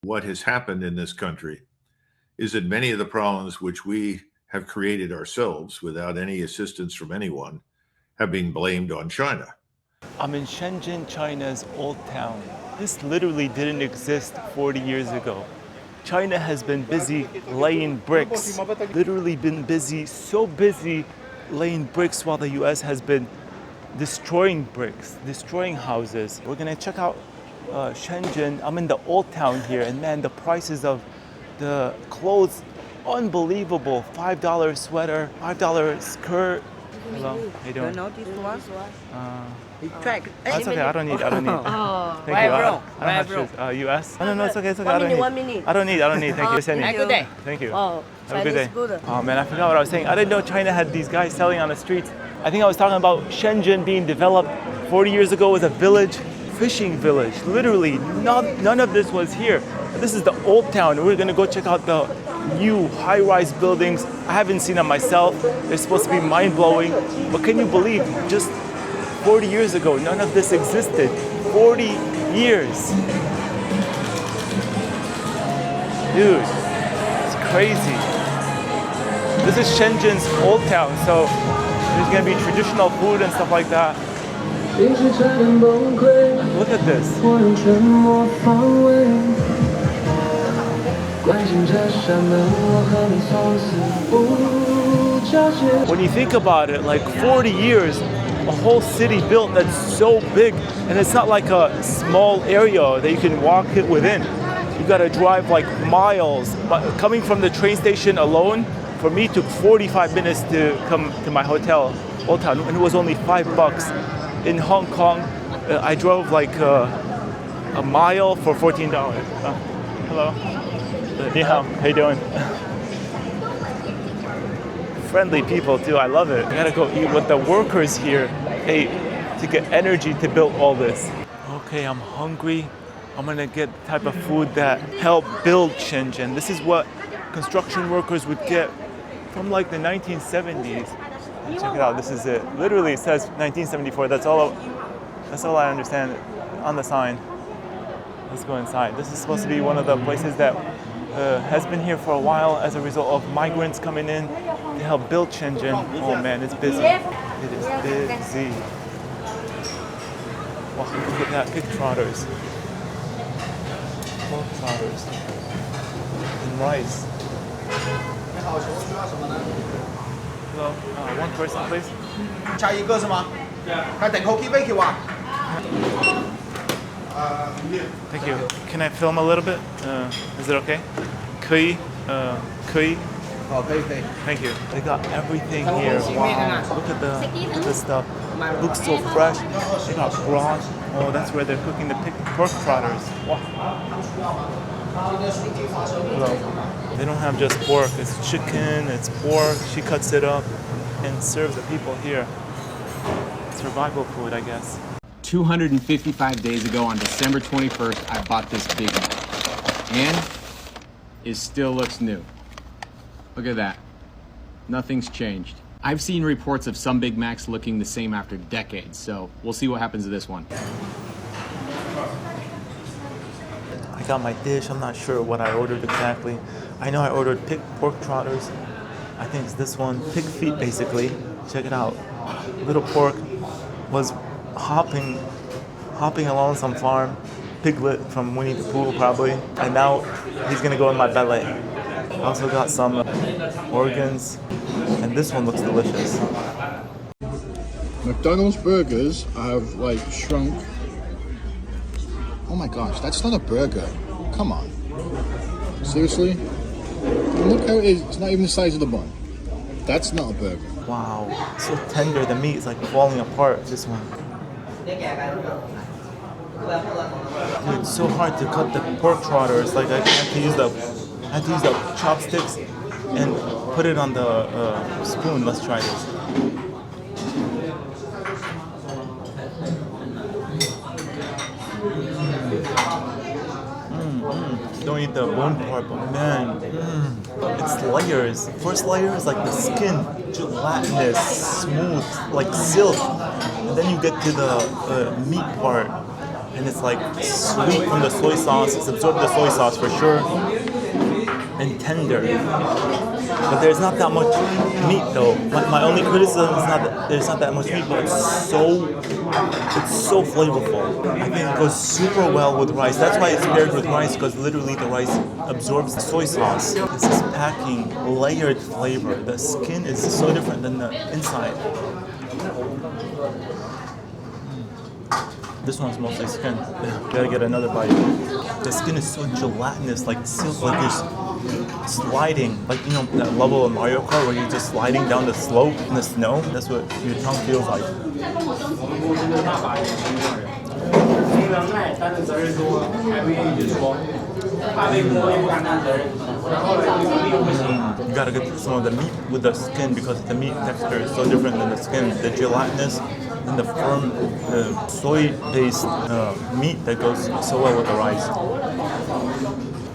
What has happened in this country is that many of the problems which we have created ourselves without any assistance from anyone have been blamed on China. I'm in Shenzhen, China's old town. This literally didn't exist 40 years ago. China has been busy laying bricks, literally been busy, so busy laying bricks while the US has been destroying bricks, destroying houses. We're gonna check out Shenzhen. I'm in the old town here, and man, the prices of the clothes, unbelievable. $5 sweater, $5 skirt. Hello, how you doing? You know this one? That's okay, I don't need. Oh, Thank you. I don't have shoes. US? No, it's okay. One minute. I don't need. Thank you. Have a good day. Thank you. Oh, Have a good day. Good. Oh man, I forgot what I was saying. I didn't know China had these guys selling on the streets. I think I was talking about Shenzhen being developed 40 years ago as a village, fishing village. Literally, none of this was here. This is the old town. We're gonna go check out the new high-rise buildings. I haven't seen them myself. They're supposed to be mind-blowing. But can you believe, just 40 years ago, none of this existed. 40 years. Dude, it's crazy. This is Shenzhen's old town, so there's gonna be traditional food and stuff like that. Look at this. When you think about it, like 40 years, a whole city built that's so big, and it's not like a small area that you can walk it within. You gotta drive like miles. But coming from the train station alone, for me, took 45 minutes to come to my hotel, Old Town, and it was only $5. In Hong Kong, I drove like a mile for $14. Hello. Ni hao. How you doing? Friendly people too. I love it. I gotta go eat with the workers here ate to get energy to build all this. Okay, I'm hungry. I'm gonna get the type of food that helped build Shenzhen. This is what construction workers would get from like the 1970s. Check it out. This is it. Literally, it says 1974. That's all I understand on the sign. Let's go inside. This is supposed to be one of the places that has been here for a while as a result of migrants coming in to help build Shenzhen. Oh man, it's busy. It is busy. Wow, look at that, pig trotters. Pork trotters. And rice. Hello, one person please. 加一个是吗？还等候 keep Thank you. Can I film a little bit? Is it okay? 可以. Thank you. They got everything here. Wow. Look at the stuff. Looks so fresh. They got broth. Oh, that's where they're cooking the pork trotters. Wow. Hello. They don't have just pork. It's chicken, it's pork. She cuts it up and serves the people here. Survival food, I guess. 255 days ago on December 21st, I bought this Big Mac. And it still looks new. Look at that. Nothing's changed. I've seen reports of some Big Macs looking the same after decades, so we'll see what happens to this one. I got my dish. I'm not sure what I ordered exactly. I know I ordered pork trotters. I think it's this one. Pig feet, basically. Check it out. Little pork was hopping along some farm. Piglet from Winnie the Pooh, probably. And now he's gonna go in my belly. I also got some organs. And this one looks delicious. McDonald's burgers have like shrunk. Oh my gosh, that's not a burger. Come on. Seriously? Look how it is. It's not even the size of the bun. That's not a burger. Wow, so tender. The meat is like falling apart. This one. Dude, it's so hard to cut the pork trotters. Like I have to use the chopsticks and put it on the spoon. Let's try this. Don't eat the bone part, but man, it's layers. First layer is like the skin, gelatinous, smooth, like silk. And then you get to the meat part. and it's like sweet from the soy sauce. It's absorbed the soy sauce for sure, and tender. But there's not that much meat though. My only criticism is not that there's not that much meat, but it's so flavorful. I think it goes super well with rice. That's why it's paired with rice, because literally the rice absorbs the soy sauce. This is packing layered flavor. The skin is so different than the inside. This one's mostly skin. Gotta get another bite. The skin is so gelatinous, like silk, like you're sliding, like you know that level of Mario Kart where you're just sliding down the slope in the snow. That's what your tongue feels like. You gotta get some of the meat with the skin because the meat texture is so different than the skin. The gelatinous and the firm soy-based meat that goes so well with the rice.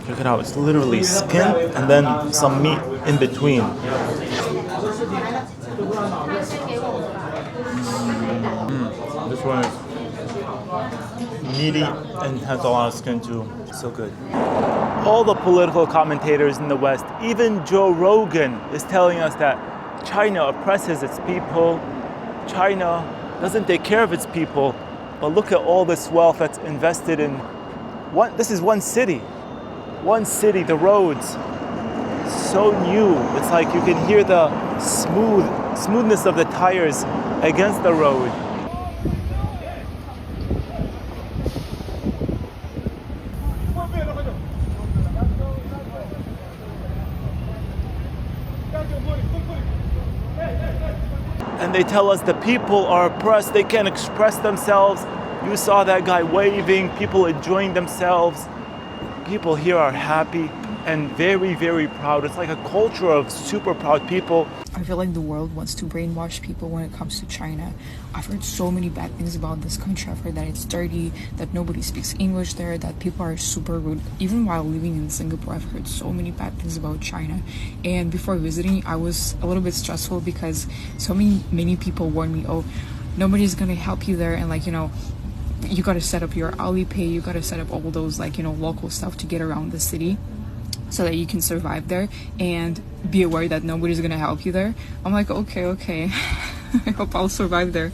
Check it out, it's literally skin and then some meat in between. This one is meaty and has a lot of skin too. So good. All the political commentators in the West, even Joe Rogan, is telling us that China oppresses its people. China doesn't take care of its people. But look at all this wealth that's invested in one. This is one city. One city, the roads. So new. It's like you can hear the smoothness of the tires against the road. And they tell us the people are oppressed, they can't express themselves. You saw that guy waving, people enjoying themselves. People here are happy and very, very proud. It's like a culture of super proud people. I feel like the world wants to brainwash people when it comes to China. I've heard so many bad things about this country. I've heard that it's dirty, that nobody speaks English there, that people are super rude. Even while living in Singapore, I've heard so many bad things about China. And before visiting, I was a little bit stressful because so many people warned me, oh, nobody's gonna help you there, and like, you know, you gotta set up your Alipay, you gotta set up all those like, you know, local stuff to get around the city so that you can survive there, and be aware that nobody's gonna help you there. I'm like, okay. I hope I'll survive there.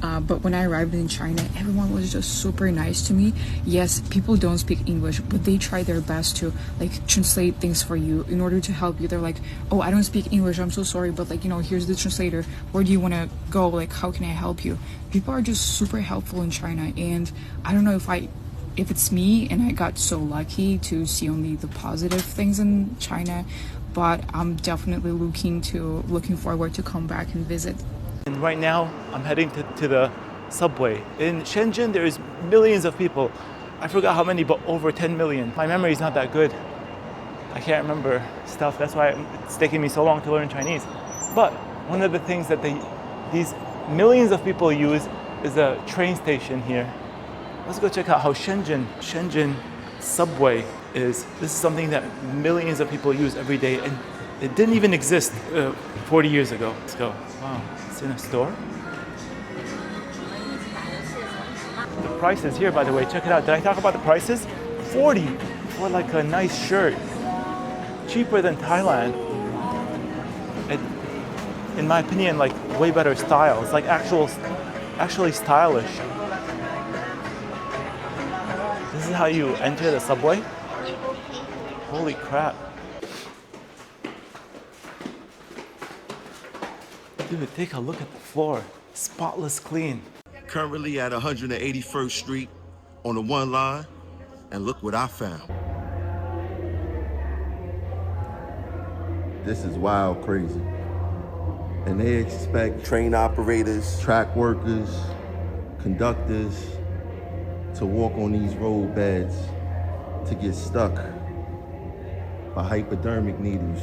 But when I arrived in China, everyone was just super nice to me. Yes, people don't speak English, but they try their best to like translate things for you in order to help you. They're like, oh, I don't speak English, I'm so sorry, but like, you know, here's the translator. Where do you want to go? Like, how can I help you? People are just super helpful in China, and I don't know if it's me and I got so lucky to see only the positive things in China, but I'm definitely looking forward to come back and visit. And right now, I'm heading to the subway. In Shenzhen, there is millions of people. I forgot how many, but over 10 million. My memory is not that good. I can't remember stuff. That's why it's taking me so long to learn Chinese. But one of the things that these millions of people use is a train station here. Let's go check out how Shenzhen subway is. This is something that millions of people use every day, and it didn't even exist 40 years ago. Let's go. Wow, it's in a store. The prices here, by the way, check it out. Did I talk about the prices? 40 for like a nice shirt. Cheaper than Thailand. In my opinion, like way better style. It's like actually stylish. This is how you enter the subway? Holy crap. Dude, take a look at the floor. Spotless clean. Currently at 181st Street on the one line, and look what I found. This is wild crazy. And they expect train operators, track workers, conductors to walk on these road beds to get stuck by hypodermic needles.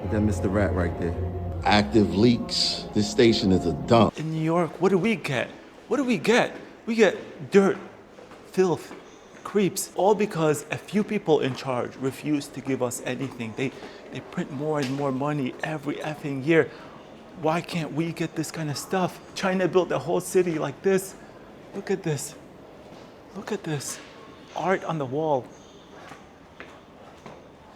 Look at Mr. Rat right there. Active leaks. This station is a dump. In New York, what do we get? What do we get? We get dirt, filth, creeps, all because a few people in charge refuse to give us anything. They print more and more money every effing year. Why can't we get this kind of stuff? China built a whole city like this. Look at this. Look at this art on the wall.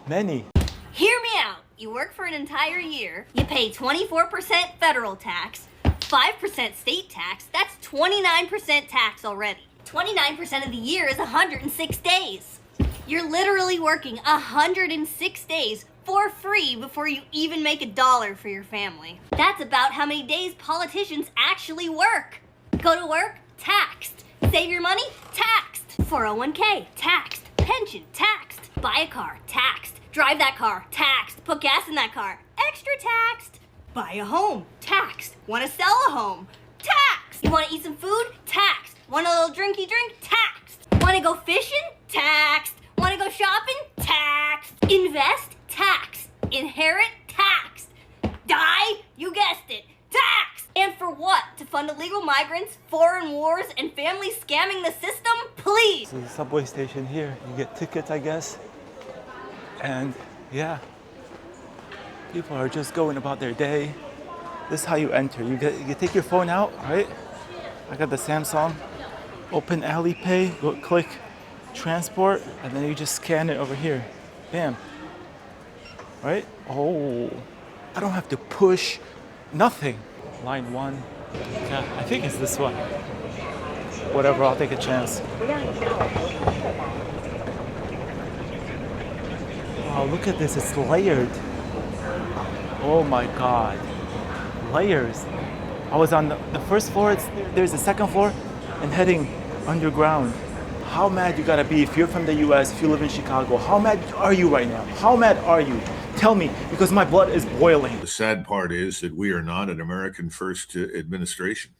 Many. Hear me out. You work for an entire year, you pay 24% federal tax, 5% state tax, that's 29% tax already. 29% of the year is 106 days. You're literally working 106 days for free before you even make $1 for your family. That's about how many days politicians actually work. Go to work, taxed. Save your money, taxed. 401k, taxed. Pension, taxed. Buy a car, taxed. Drive that car, taxed. Put gas in that car, extra taxed. Buy a home, taxed. Want to sell a home, taxed. You want to eat some food, taxed. Want a little drinky drink, taxed. Want to go fishing, taxed. Want to go shopping, taxed. Invest, taxed. Inherit, taxed. Die, you guessed it, taxed. And for what? To fund illegal migrants, foreign wars, and families scamming the system? Please. This is the subway station here. You get tickets, I guess. And yeah, people are just going about their day. This is how you enter. You take your phone out, right? I got the Samsung. Open Alipay, go click transport, and then you just scan it over here. Bam. Right? Oh, I don't have to push nothing. Line 1. Yeah, I think it's this one. Whatever, I'll take a chance. Wow, look at this, it's layered. Oh my God, layers. I was on the first floor, there's the second floor, and heading underground. How mad you gotta be if you're from the US, if you live in Chicago? How mad are you right now? How mad are you? Tell me, because my blood is boiling. The sad part is that we are not an American first administration.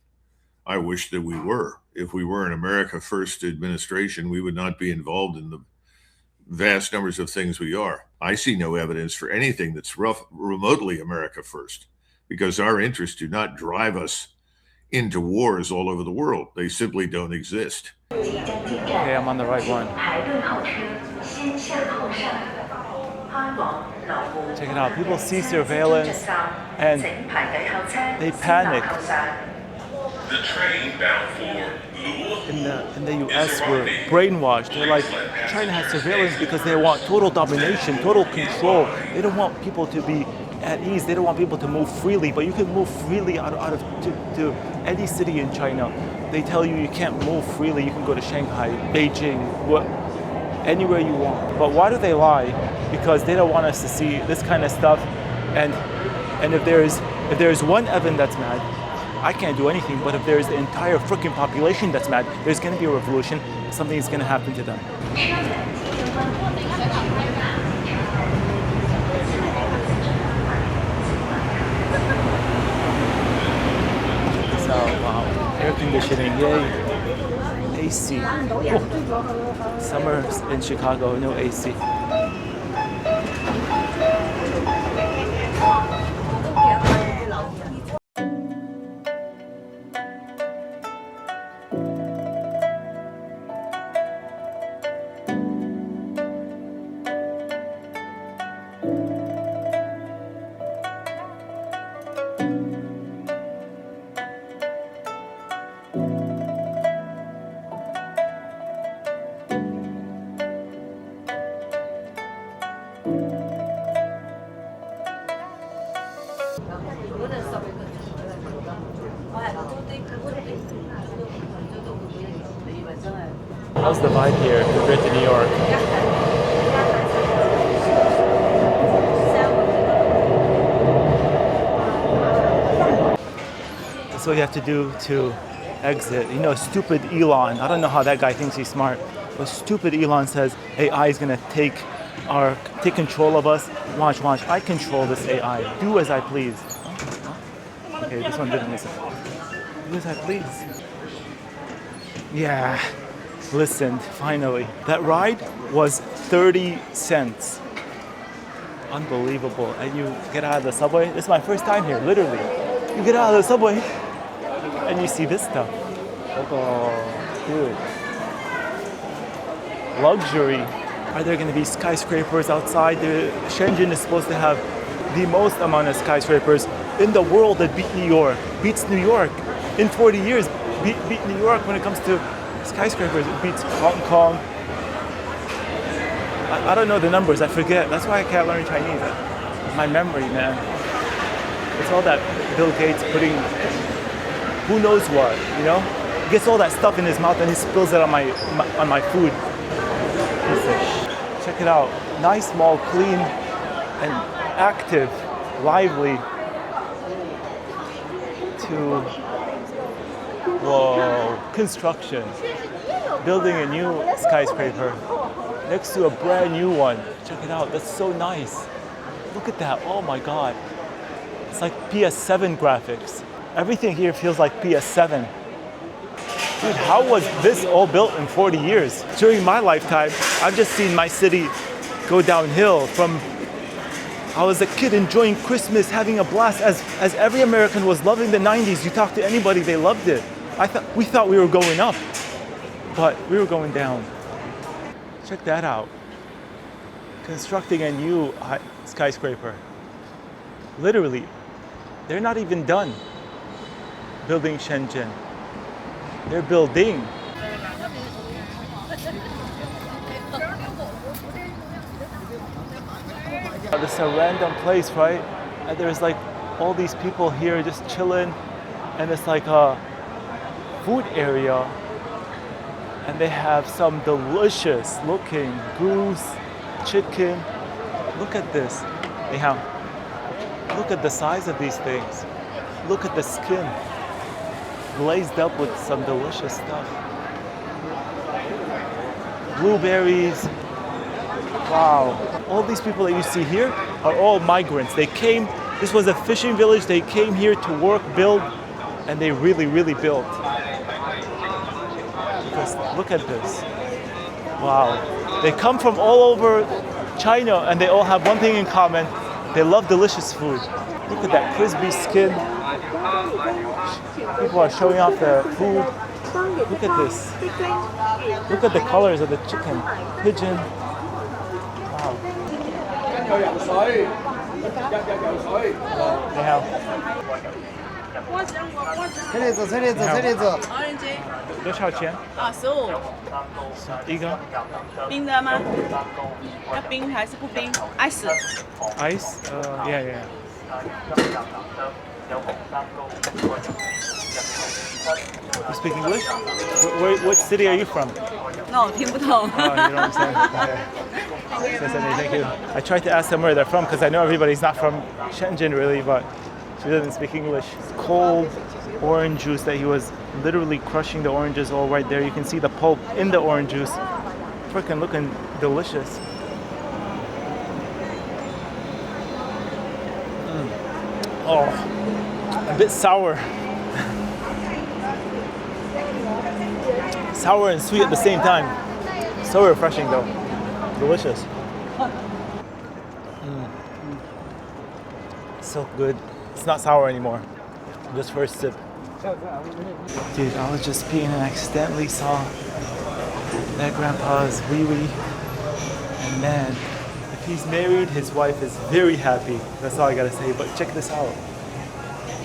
I wish that we were. If we were an America first administration, we would not be involved in the vast numbers of things we are. I see no evidence for anything that's remotely America first, because our interests do not drive us into wars all over the world. They simply don't exist. Okay, I'm on the right one. Check it out. People see surveillance and they panic. The train bound for In the US, we're brainwashed. They're like, China has surveillance because they want total domination, total control. They don't want people to be at ease. They don't want people to move freely, but you can move freely out of to any city in China. They tell you you can't move freely. You can go to Shanghai, Beijing, anywhere you want. But why do they lie? Because they don't want us to see this kind of stuff. And if there's one Evan that's mad, I can't do anything. But if there's the entire freaking population that's mad, there's going to be a revolution. Something's going to happen to them. So, wow, air conditioning, yay. AC. Oh. Summer in Chicago, no AC. How's the vibe here compared to New York? That's what you have to do to exit. You know, stupid Elon. I don't know how that guy thinks he's smart. But stupid Elon says AI is gonna take control of us. Watch. I control this AI. Do as I please. Okay, this one didn't listen. Do as I please. Yeah. Listened, finally. That ride was 30 cents. Unbelievable. And you get out of the subway. This is my first time here, literally. You get out of the subway and you see this stuff. Oh, dude. Luxury. Are there going to be skyscrapers outside? Shenzhen is supposed to have the most amount of skyscrapers in the world that beats New York in 40 years. Beat New York when it comes to skyscrapers. It beats Hong Kong. I don't know the numbers. I forget. That's why I can't learn Chinese. My memory, man. It's all that Bill Gates putting who knows what, you know? He gets all that stuff in his mouth and he spills it on my food. Check it out. Nice, small, clean, and active, lively. To whoa, construction. Building a new skyscraper next to a brand new one. Check it out. That's so nice. Look at that. Oh my God. It's like PS7 graphics. Everything here feels like PS7. Dude, how was this all built in 40 years? During my lifetime, I've just seen my city go downhill from I was a kid enjoying Christmas, having a blast as every American was loving the 90s. You talk to anybody, they loved it. We thought we were going up, but we were going down. Check that out. Constructing a new skyscraper. Literally, they're not even done building Shenzhen. They're building. This is a random place, right? And there's like all these people here just chilling, and it's like a food area, and they have some delicious looking goose, chicken. Look at this. Look at the size of these things. Look at the skin, glazed up with some delicious stuff. Blueberries. Wow. All these people that you see here are all migrants. They came, this was a fishing village. They came here to work, build, and they really, really built. Because look at this. Wow. They come from all over China and they all have one thing in common. They love delicious food. Look at that crispy skin. People are showing off their food. Look at this. Look at the colors of the chicken. Pigeon. Wow. They have. 多少钱？啊，15。一个。冰的吗？要冰还是不冰 ？Ice。Ice? Yeah, yeah. You speak English? What city are you from? No, 听不懂。Oh, you know what I'm saying? Okay. Thank you. I tried to ask them where they're from because I know everybody's not from Shenzhen really, but she doesn't speak English. Cold orange juice that he was literally crushing the oranges all right there. You can see the pulp in the orange juice. Freaking looking delicious. Oh, a bit sour. Sour and sweet at the same time. So refreshing though. Delicious. So good. It's not sour anymore. Just first sip. Dude, I was just peeing and accidentally saw that grandpa's wee-wee. And man, if he's married, his wife is very happy. That's all I gotta say. But check this out.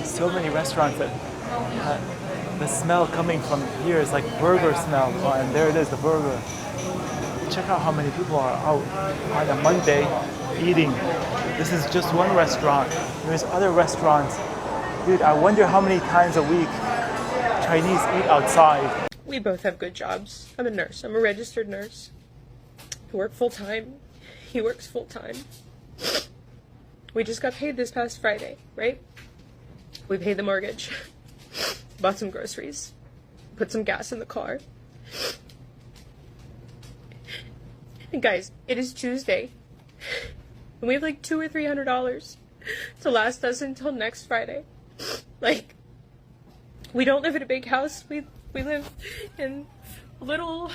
So many restaurants that the smell coming from here is like burger smell. Oh, and there it is, the burger. Check out how many people are out on a Monday eating. This is just one restaurant. There's other restaurants. Dude, I wonder how many times a week Chinese eat outside. We both have good jobs. I'm a nurse. I'm a registered nurse. I work full time. He works full time. We just got paid this past Friday, right? We paid the mortgage. Bought some groceries. Put some gas in the car. And guys, it is Tuesday. And we have like $200 or $300 to last us until next Friday. Like, we don't live in a big house. We live in a little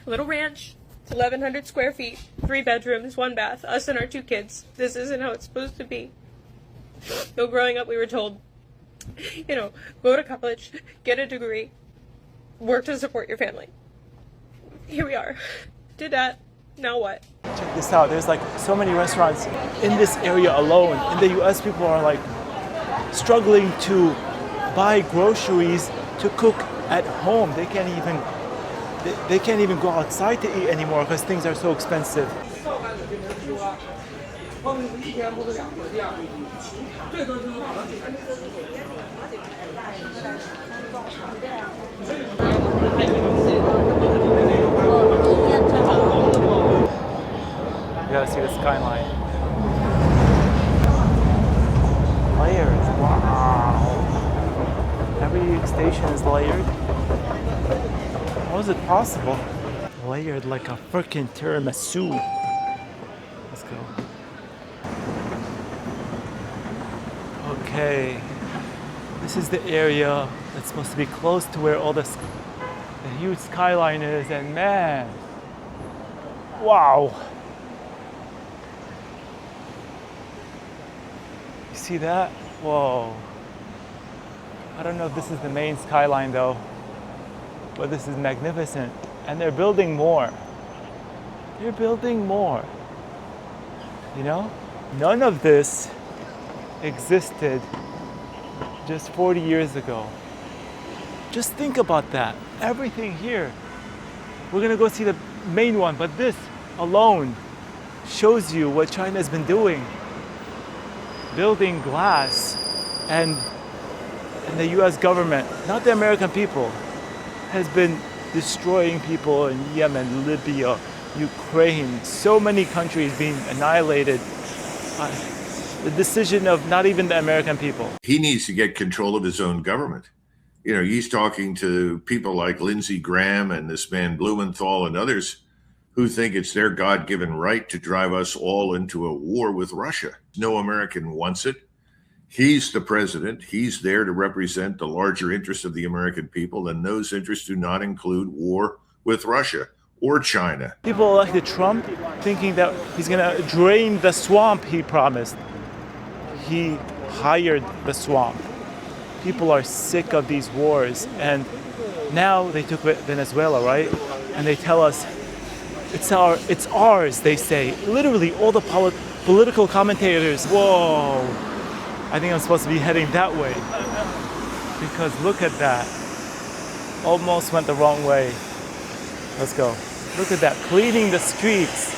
ranch. It's 1,100 square feet, 3 bedrooms, 1 bath, us and our 2 kids. This isn't how it's supposed to be. No, growing up we were told, you know, go to college, get a degree, work to support your family. Here we are. Did that. Now what? Check this out. There's like so many restaurants in this area alone. In the US, people are like struggling to buy groceries to cook at home. They can't even go outside to eat anymore because things are so expensive. You gotta see the skyline. Layers, wow. Every station is layered. How is it possible? Layered like a freaking tiramisu. Let's go. Okay. This is the area that's supposed to be close to where all the huge skyline is, and man, wow. You see that? Whoa. I don't know if this is the main skyline though, but this is magnificent. And they're building more. They're building more. You know? None of this existed just 40 years ago. Just think about that. Everything here. We're gonna go see the main one, but this alone shows you what China's been doing. Building glass, and the US government, not the American people, has been destroying people in Yemen, Libya, Ukraine, so many countries being annihilated. The decision of not even the American people. He needs to get control of his own government. You know, he's talking to people like Lindsey Graham and this man Blumenthal and others who think it's their God-given right to drive us all into a war with Russia. No American wants it. He's the president. He's there to represent the larger interests of the American people, and those interests do not include war with Russia or China. People elected Trump thinking that he's gonna drain the swamp he promised. He hired the swamp. People are sick of these wars, and now they took Venezuela, right? And they tell us it's ours, they say. Literally, all the political commentators, whoa, I think I'm supposed to be heading that way. Because look at that. Almost went the wrong way. Let's go. Look at that, cleaning the streets.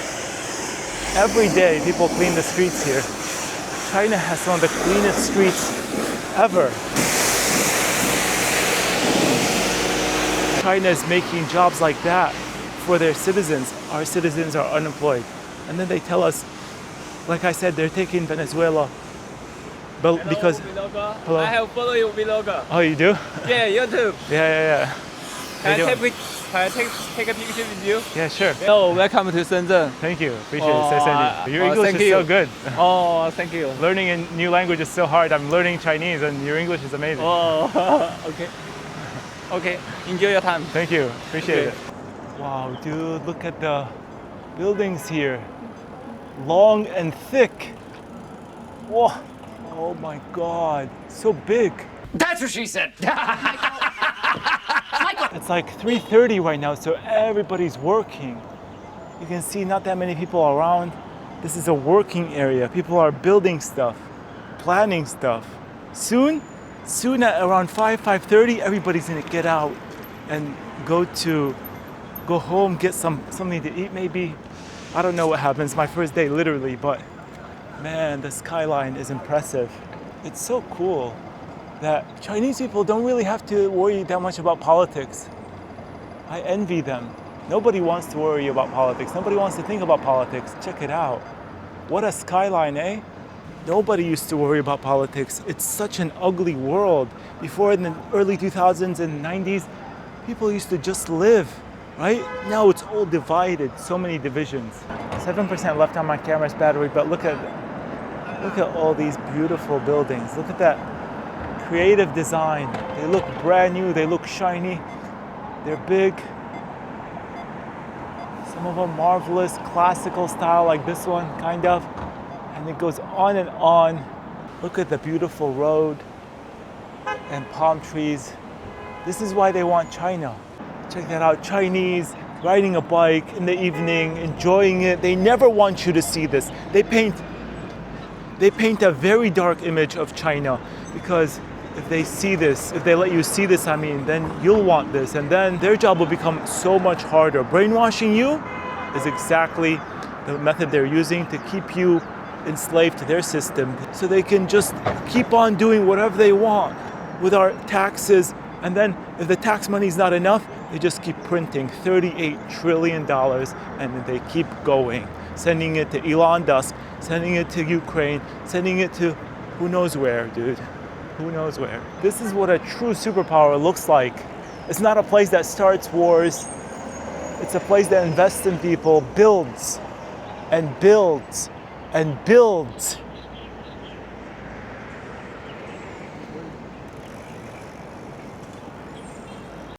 Every day, people clean the streets here. China has some of the cleanest streets ever. China is making jobs like that for their citizens. Our citizens are unemployed. And then they tell us, like I said, they're taking Venezuela. But because hello? I have followed your vlog. Oh, you do? Yeah, YouTube. Yeah. Can I take a picture with you? Yeah, sure. Hello, welcome to Shenzhen. Thank you. Appreciate it. Your English is so good. Oh, thank you. Learning a new language is so hard. I'm learning Chinese, and your English is amazing. Oh, okay. Okay, enjoy your time. Thank you. Appreciate it. Wow, dude, look at the buildings here. Long and thick. Whoa. Oh my God, so big. That's what she said. It's like 3:30 right now, so everybody's working. You can see not that many people around. This is a working area. People are building stuff, planning stuff. Soon at around 5:30, everybody's gonna get out and go home, get something to eat maybe. I don't know what happens, my first day literally, but man, the skyline is impressive. It's so cool that Chinese people don't really have to worry that much about politics. I envy them. Nobody wants to worry about politics. Nobody wants to think about politics. Check it out. What a skyline, eh? Nobody used to worry about politics. It's such an ugly world. Before, in the early 2000s and 90s, people used to just live, right? Now it's all divided, so many divisions. 7% left on my camera's battery, but look at all these beautiful buildings. Look at that creative design. They look brand new, they look shiny, they're big. Some of them marvelous, classical style like this one, kind of. And it goes on and on. Look at the beautiful road and palm trees. This is why they want China. Check that out, Chinese riding a bike in the evening, enjoying it. They never want you to see this. They paint a very dark image of China because if they see this, if they let you see this, I mean, then you'll want this. And then their job will become so much harder. Brainwashing you is exactly the method they're using to keep you enslaved to their system so they can just keep on doing whatever they want with our taxes. And then if the tax money is not enough, they just keep printing $38 trillion and they keep going, sending it to Elon Husk, sending it to Ukraine, sending it to who knows where, dude. Who knows where. This is what a true superpower looks like. It's not a place that starts wars. It's a place that invests in people, builds and builds and builds